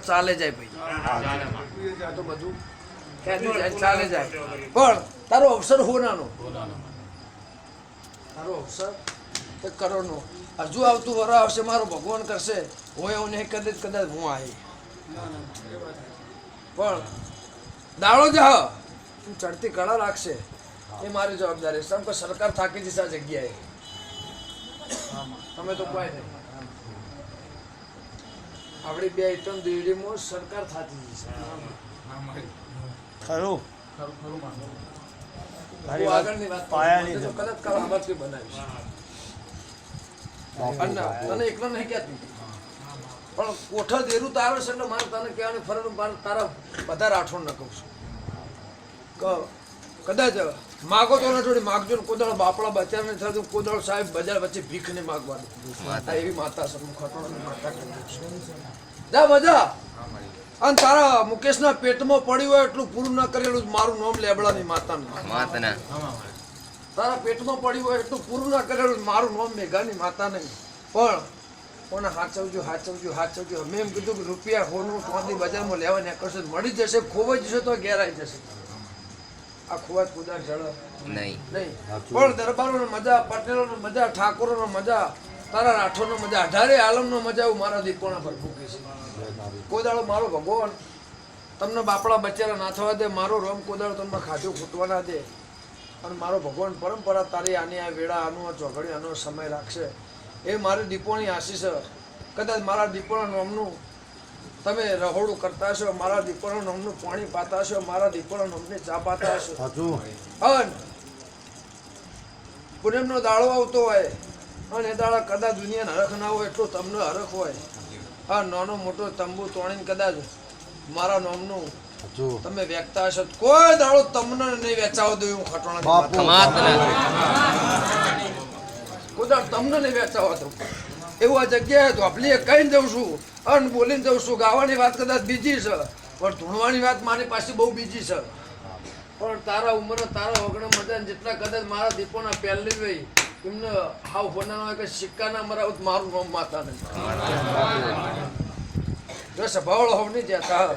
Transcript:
ચાલે જાય ભાઈ, તો બધું ચાલે જાય. પણ તારો અવસર હોનાનો, તારો અવસર કરોનો. હજુ આવતું વર આવશે, મારો ભગવાન કરશે, હું એવું નહીં કદાચ હું આવી. પણ દાડો જ તું ચડતી કળા રાખશે એ મારી જવાબદારી. સમ કે સરકાર થાકી જશે આ જગ્યાએ, તમે તો કોઈ નહીં. આપણી 2 આઈટમ દીવડીમાં સરકાર થાકી જશે. ખરું આગળની વાત કદાચ બાબત બનાવીશ. તને એકલા નહીં કહેતી, પણ કોઠા દેરું તારે છે એટલે મારે તને કહેવાની ફરજ, મારે તારા બધા રાઠોડ ન કહું છું. કદાચ માગો તો ના જોડી માગજો ને. કોદાળ બાપડા બચાર ને થતું, કોદાળ સાહેબ બજાર વચ્ચે ભીખ ને માગવાની. એવી માતા છે, હું ખટોળાની માતા કહી દઉં છું. જા મજા. અને તારા મુકેશના પેટમાં પડ્યું હોય એટલું પૂરું ના કરેલું મારું નામ લેબડાની માતાનું. તારા પેટમાં પડ્યું હોય એટલું પૂરું ના કરેલું મારું નામ મેઘાની માતા નહીં. પણ કોને હાચવજો હાચવજો હાચવજો. અમે એમ કીધું કે રૂપિયા હોનું ચાંદી બજારમાં લેવા નીકળશે, મળી જશે, ખોવાઈ જશે તો ઘેરાઈ જશે. આ ખોવાત કુદાર જળ નહીં. પણ દરબારોનો મજા, પટેલોનો મજા, ઠાકોરોનો મજા, તારા રાઠોડનો મજા, 18 આલમનો મજા હું મારા દીપોના પર ફૂકી છે. કોદાળો મારો ભગવાન તમને બાપડા બચારા ના થવા દે, મારો રોમ કોદાળો તમને ખાધું ખૂટવા ના દે. અને મારો ભગવાન પરંપરા તારી આની આ વેળા, આનું આ ચોઘડી, આનો સમય રાખશે એ મારી દીપોની આશીષ. કદાચ મારા દીપોના નામનું તમે રહોડું કરતા હશો, મારા દીપોના નામનું પાણી પાતા હશો, મારા દીપોના નામની ચા પાતા હશો. અને પૂનમનો દાડો આવતો હોય અને એ દાડા કદાચ દુનિયાને હરખ ના હોય એટલું તમને હરખ હોય. હા, નાનો મોટો તંબુ તોડીને કદાચ મારા નામનું તમે વેચતા હશો, કોઈ દાડો તમને નહીં વેચાવો દઉં હું ખટોણા. કોઈ દાડો તમને નહીં વેચાવા દઉં એવું આ જગ્યાએ ધોપલીએ કહીને જઉં છું અને બોલીને જઉં છું. ગાવાની વાત કદાચ બીજી છે, પણ ધૂણવાની વાત મારી પાસે બહુ બીજી છે. પણ તારા ઉંમરે તારા ઓગણા મજા જેટલા કદાચ મારા દીપોના પહેલી ભાઈ એમને હાવ હોનાનો હોય કે સિક્કાના મરાવ મારું નામ માતા નહીં. જો સભાવળ હોવ નહીં જતા.